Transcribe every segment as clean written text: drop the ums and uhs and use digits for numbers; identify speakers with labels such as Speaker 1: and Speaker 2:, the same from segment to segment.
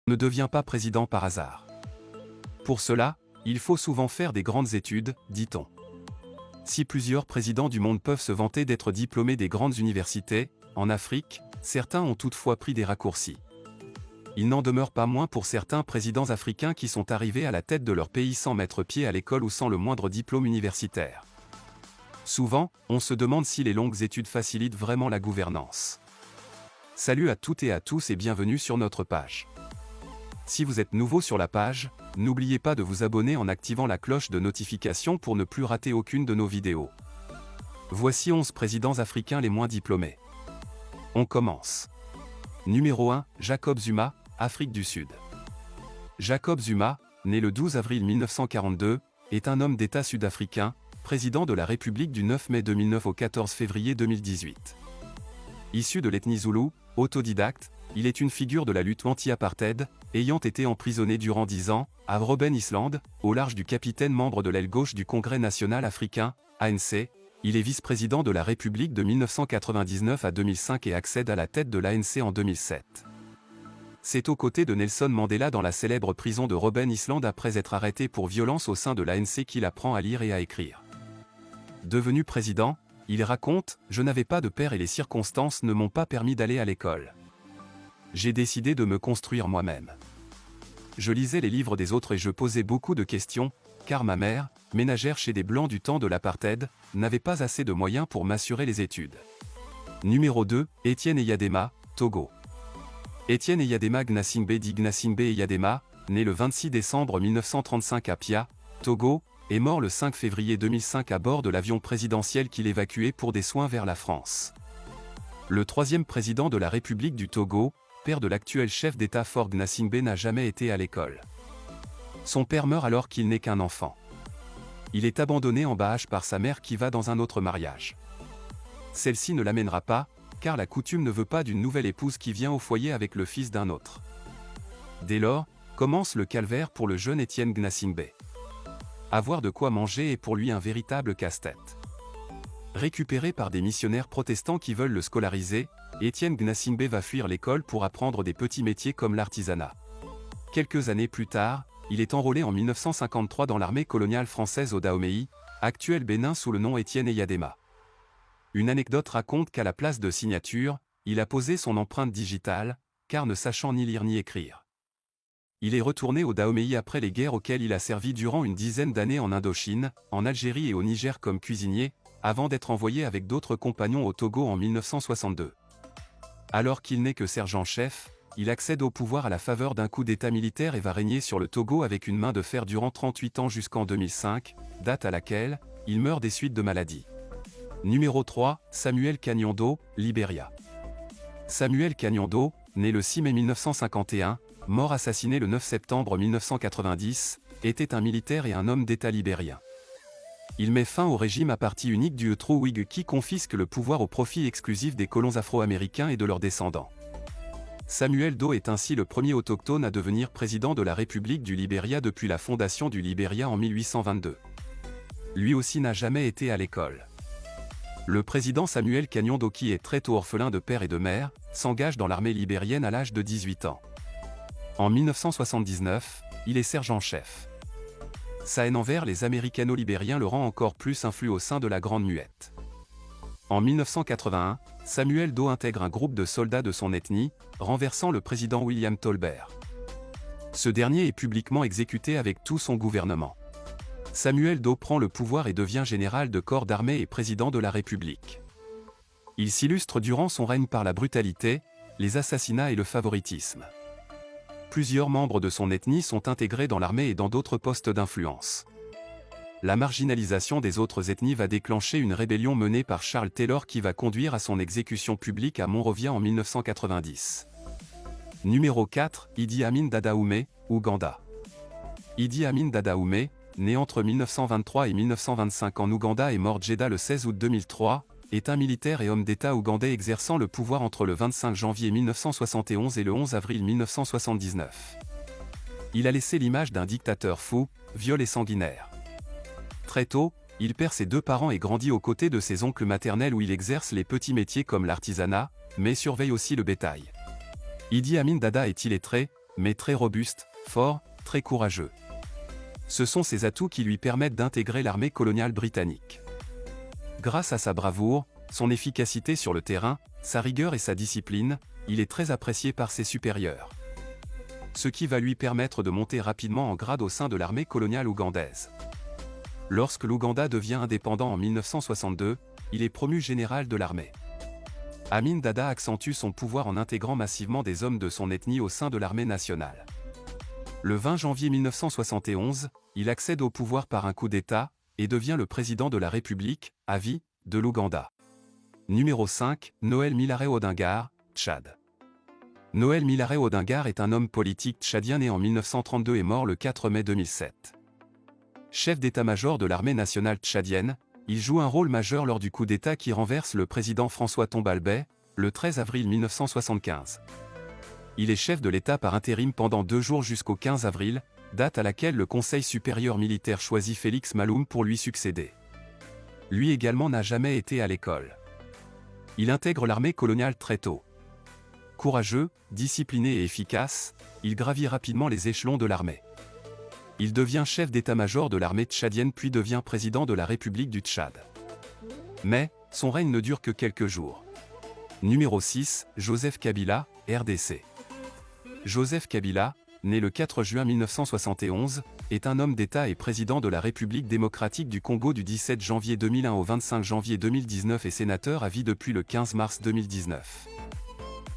Speaker 1: ne devient pas président par hasard. Pour cela, il faut souvent faire des grandes études, dit-on. Si plusieurs présidents du monde peuvent se vanter d'être diplômés des grandes universités, en Afrique, certains ont toutefois pris des raccourcis. Il n'en demeure pas moins pour certains présidents africains qui sont arrivés à la tête de leur pays sans mettre pied à l'école ou sans le moindre diplôme universitaire. Souvent, on se demande si les longues études facilitent vraiment la gouvernance. Salut à toutes et à tous et bienvenue sur notre page. Si vous êtes nouveau sur la page, n'oubliez pas de vous abonner en activant la cloche de notification pour ne plus rater aucune de nos vidéos. Voici 11 présidents africains les moins diplômés. On commence. Numéro 1, Jacob Zuma, Afrique du Sud. Jacob Zuma, né le 12 avril 1942, est un homme d'État sud-africain, président de la République du 9 mai 2009 au 14 février 2018. Issu de l'ethnie zoulou, autodidacte, il est une figure de la lutte anti-apartheid, ayant été emprisonné durant 10 ans, à Robben Island, au large du capitaine membre de l'aile gauche du Congrès national africain, ANC. Il est vice-président de la République de 1999 à 2005 et accède à la tête de l'ANC en 2007. C'est aux côtés de Nelson Mandela dans la célèbre prison de Robben Island après être arrêté pour violence au sein de l'ANC qu'il apprend à lire et à écrire. Devenu président, il raconte « Je n'avais pas de père et les circonstances ne m'ont pas permis d'aller à l'école. J'ai décidé de me construire moi-même. Je lisais les livres des autres et je posais beaucoup de questions, car ma mère, ménagère chez des Blancs du temps de l'apartheid, n'avait pas assez de moyens pour m'assurer les études. » Numéro 2, Étienne Eyadema, Togo. Étienne Eyadema Gnassingbé dit Gnassingbé Eyadema, né le 26 décembre 1935 à Pia, Togo, est mort le 5 février 2005 à bord de l'avion présidentiel qu'il évacuait pour des soins vers la France. Le troisième président de la République du Togo, père de l'actuel chef d'État Faure Gnassingbé, n'a jamais été à l'école. Son père meurt alors qu'il n'est qu'un enfant. Il est abandonné en Bahâche par sa mère qui va dans un autre mariage. Celle-ci ne l'amènera pas, car la coutume ne veut pas d'une nouvelle épouse qui vient au foyer avec le fils d'un autre. Dès lors, commence le calvaire pour le jeune Étienne Gnassingbé. Avoir de quoi manger est pour lui un véritable casse-tête. Récupéré par des missionnaires protestants qui veulent le scolariser, Étienne Gnassingbé va fuir l'école pour apprendre des petits métiers comme l'artisanat. Quelques années plus tard, il est enrôlé en 1953 dans l'armée coloniale française au Dahomey, actuel Bénin sous le nom Étienne Eyadema. Une anecdote raconte qu'à la place de signature, il a posé son empreinte digitale, car ne sachant ni lire ni écrire. Il est retourné au Dahomey après les guerres auxquelles il a servi durant une dizaine d'années en Indochine, en Algérie et au Niger comme cuisinier, avant d'être envoyé avec d'autres compagnons au Togo en 1962. Alors qu'il n'est que sergent-chef, il accède au pouvoir à la faveur d'un coup d'état militaire et va régner sur le Togo avec une main de fer durant 38 ans jusqu'en 2005, date à laquelle il meurt des suites de maladie. Numéro 3, Samuel Kanyondo, Libéria. Samuel Kanyondo, né le 6 mai 1951, mort assassiné le 9 septembre 1990, était un militaire et un homme d'État libérien. Il met fin au régime à parti unique du Etro-Whig qui confisque le pouvoir au profit exclusif des colons afro-américains et de leurs descendants. Samuel Doe est ainsi le premier autochtone à devenir président de la République du Libéria depuis la fondation du Libéria en 1822. Lui aussi n'a jamais été à l'école. Le président Samuel Kanyondo, qui est très tôt orphelin de père et de mère, s'engage dans l'armée libérienne à l'âge de 18 ans. En 1979, il est sergent-chef. Sa haine envers les Américano-libériens le rend encore plus influent au sein de la Grande Muette. En 1981, Samuel Doe intègre un groupe de soldats de son ethnie, renversant le président William Tolbert. Ce dernier est publiquement exécuté avec tout son gouvernement. Samuel Doe prend le pouvoir et devient général de corps d'armée et président de la République. Il s'illustre durant son règne par la brutalité, les assassinats et le favoritisme. Plusieurs membres de son ethnie sont intégrés dans l'armée et dans d'autres postes d'influence. La marginalisation des autres ethnies va déclencher une rébellion menée par Charles Taylor qui va conduire à son exécution publique à Monrovia en 1990. Numéro 4, Idi Amin Dada Oumé, Ouganda. Idi Amin Dada Oumé, né entre 1923 et 1925 en Ouganda et mort Jeddah le 16 août 2003, est un militaire et homme d'État ougandais exerçant le pouvoir entre le 25 janvier 1971 et le 11 avril 1979. Il a laissé l'image d'un dictateur fou, violent et sanguinaire. Très tôt, il perd ses deux parents et grandit aux côtés de ses oncles maternels où il exerce les petits métiers comme l'artisanat, mais surveille aussi le bétail. Idi Amin Dada est illettré, mais très robuste, fort, très courageux. Ce sont ces atouts qui lui permettent d'intégrer l'armée coloniale britannique. Grâce à sa bravoure, son efficacité sur le terrain, sa rigueur et sa discipline, il est très apprécié par ses supérieurs. Ce qui va lui permettre de monter rapidement en grade au sein de l'armée coloniale ougandaise. Lorsque l'Ouganda devient indépendant en 1962, il est promu général de l'armée. Amin Dada accentue son pouvoir en intégrant massivement des hommes de son ethnie au sein de l'armée nationale. Le 20 janvier 1971, il accède au pouvoir par un coup d'État et devient le président de la République, à vie, de l'Ouganda. Numéro 5, Noël Milare Odingar, Tchad. Noël Milare Odingar est un homme politique tchadien né en 1932 et mort le 4 mai 2007. Chef d'état-major de l'armée nationale tchadienne, il joue un rôle majeur lors du coup d'État qui renverse le président François Tombalbay, le 13 avril 1975. Il est chef de l'État par intérim pendant 2 jours jusqu'au 15 avril, date à laquelle le Conseil supérieur militaire choisit Félix Maloum pour lui succéder. Lui également n'a jamais été à l'école. Il intègre l'armée coloniale très tôt. Courageux, discipliné et efficace, il gravit rapidement les échelons de l'armée. Il devient chef d'état-major de l'armée tchadienne puis devient président de la République du Tchad. Mais, son règne ne dure que quelques jours. Numéro 6, Joseph Kabila, RDC. Joseph Kabila, né le 4 juin 1971, est un homme d'État et président de la République démocratique du Congo du 17 janvier 2001 au 25 janvier 2019 et sénateur à vie depuis le 15 mars 2019.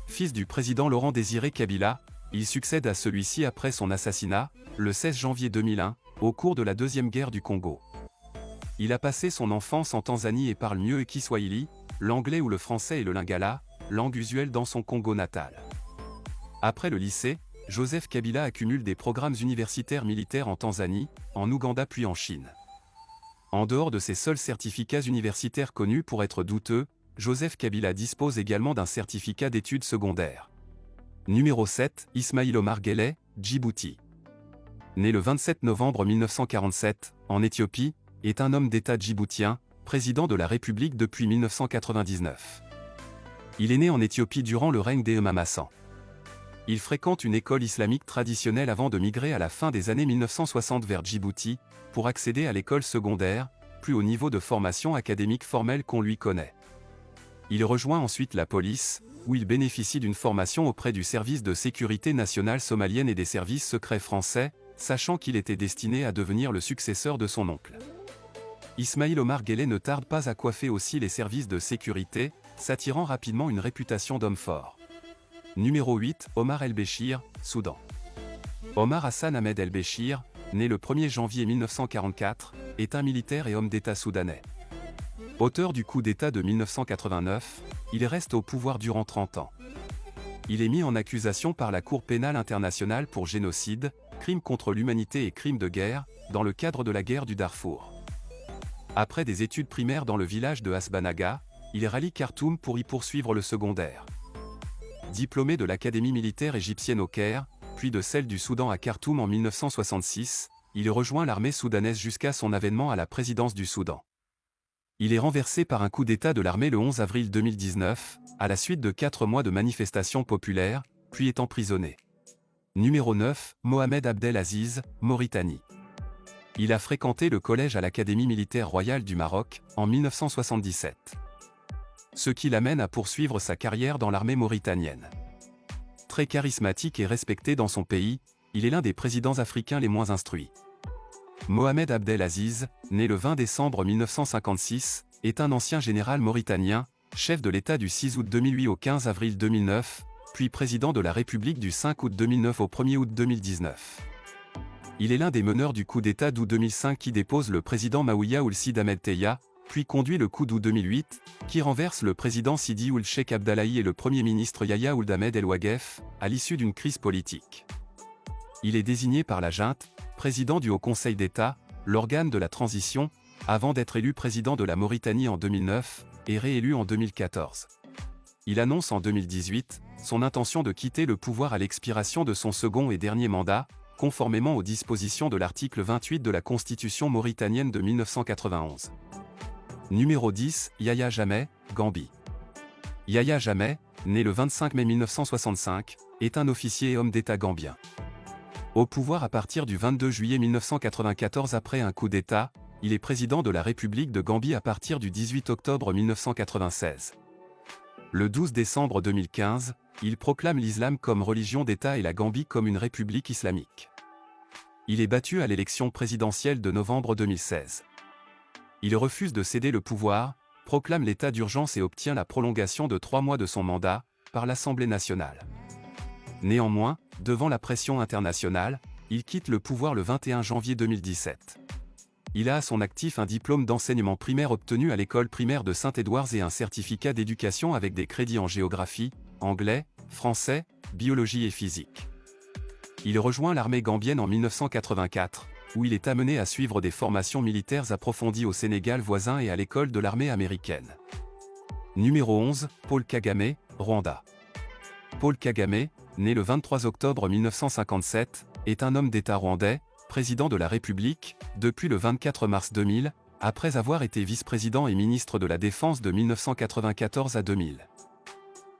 Speaker 1: Fils du président Laurent Désiré Kabila, il succède à celui-ci après son assassinat, le 16 janvier 2001, au cours de la Deuxième Guerre du Congo. Il a passé son enfance en Tanzanie et parle mieux Kiswahili, l'anglais ou le français et le lingala, langue usuelle dans son Congo natal. Après le lycée, Joseph Kabila accumule des programmes universitaires militaires en Tanzanie, en Ouganda puis en Chine. En dehors de ses seuls certificats universitaires connus pour être douteux, Joseph Kabila dispose également d'un certificat d'études secondaires. Numéro 7, Ismaïl Omar Guelleh, Djibouti. Né le 27 novembre 1947, en Éthiopie, est un homme d'État djiboutien, président de la République depuis 1999. Il est né en Éthiopie durant le règne des Mamassan. Il fréquente une école islamique traditionnelle avant de migrer à la fin des années 1960 vers Djibouti, pour accéder à l'école secondaire, plus haut niveau de formation académique formelle qu'on lui connaît. Il rejoint ensuite la police, où il bénéficie d'une formation auprès du service de sécurité nationale somalienne et des services secrets français, sachant qu'il était destiné à devenir le successeur de son oncle. Ismaïl Omar Guelleh ne tarde pas à coiffer aussi les services de sécurité, s'attirant rapidement une réputation d'homme fort. Numéro 8, Omar El-Béchir, Soudan. Omar Hassan Ahmed El-Béchir, né le 1er janvier 1944, est un militaire et homme d'État soudanais. Auteur du coup d'État de 1989, il reste au pouvoir durant 30 ans. Il est mis en accusation par la Cour pénale internationale pour génocide, crimes contre l'humanité et crimes de guerre, dans le cadre de la guerre du Darfour. Après des études primaires dans le village de Hasbanaga, il rallie Khartoum pour y poursuivre le secondaire. Diplômé de l'Académie militaire égyptienne au Caire, puis de celle du Soudan à Khartoum en 1966, il rejoint l'armée soudanaise jusqu'à son avènement à la présidence du Soudan. Il est renversé par un coup d'État de l'armée le 11 avril 2019, à la suite de 4 mois de manifestations populaires, puis est emprisonné. Numéro 9, Mohamed Abdel Aziz, Mauritanie. Il a fréquenté le collège à l'Académie militaire royale du Maroc, en 1977. Ce qui l'amène à poursuivre sa carrière dans l'armée mauritanienne. Très charismatique et respecté dans son pays, il est l'un des présidents africains les moins instruits. Mohamed Abdel Aziz, né le 20 décembre 1956, est un ancien général mauritanien, chef de l'État du 6 août 2008 au 15 avril 2009, puis président de la République du 5 août 2009 au 1er août 2019. Il est l'un des meneurs du coup d'État d'août 2005 qui dépose le président Maouya Ould Sid Ahmed Teya, puis conduit le coup d'août 2008, qui renverse le président Sidi Ould Cheikh Abdallahi et le Premier ministre Yahya Ould Ahmed El Ouagef, à l'issue d'une crise politique. Il est désigné par la junte, président du Haut Conseil d'État, l'organe de la transition, avant d'être élu président de la Mauritanie en 2009, et réélu en 2014. Il annonce en 2018 son intention de quitter le pouvoir à l'expiration de son second et dernier mandat, conformément aux dispositions de l'article 28 de la Constitution mauritanienne de 1991. Numéro 10, Yahya Jammeh, Gambie. Yahya Jammeh, né le 25 mai 1965, est un officier et homme d'État gambien. Au pouvoir à partir du 22 juillet 1994 après un coup d'État, il est président de la République de Gambie à partir du 18 octobre 1996. Le 12 décembre 2015, il proclame l'islam comme religion d'État et la Gambie comme une république islamique. Il est battu à l'élection présidentielle de novembre 2016. Il refuse de céder le pouvoir, proclame l'état d'urgence et obtient la prolongation de 3 mois de son mandat, par l'Assemblée nationale. Néanmoins, devant la pression internationale, il quitte le pouvoir le 21 janvier 2017. Il a à son actif un diplôme d'enseignement primaire obtenu à l'école primaire de Saint-Édouard et un certificat d'éducation avec des crédits en géographie, anglais, français, biologie et physique. Il rejoint l'armée gambienne en 1984, où il est amené à suivre des formations militaires approfondies au Sénégal voisin et à l'école de l'armée américaine. Numéro 11, Paul Kagame, Rwanda. Paul Kagame, né le 23 octobre 1957, est un homme d'État rwandais, président de la République, depuis le 24 mars 2000, après avoir été vice-président et ministre de la Défense de 1994 à 2000.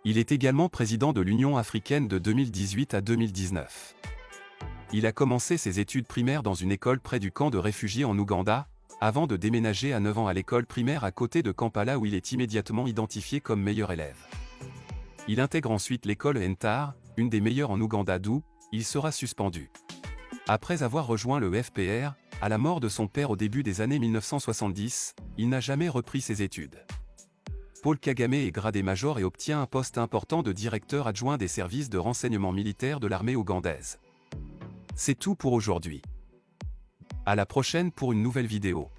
Speaker 1: Il est également président de l'Union africaine de 2018 à 2019. Il a commencé ses études primaires dans une école près du camp de réfugiés en Ouganda, avant de déménager à 9 ans à l'école primaire à côté de Kampala où il est immédiatement identifié comme meilleur élève. Il intègre ensuite l'école Entar, une des meilleures en Ouganda d'où il sera suspendu. Après avoir rejoint le FPR, à la mort de son père au début des années 1970, il n'a jamais repris ses études. Paul Kagame est gradé major et obtient un poste important de directeur adjoint des services de renseignement militaire de l'armée ougandaise. C'est tout pour aujourd'hui. À la prochaine pour une nouvelle vidéo.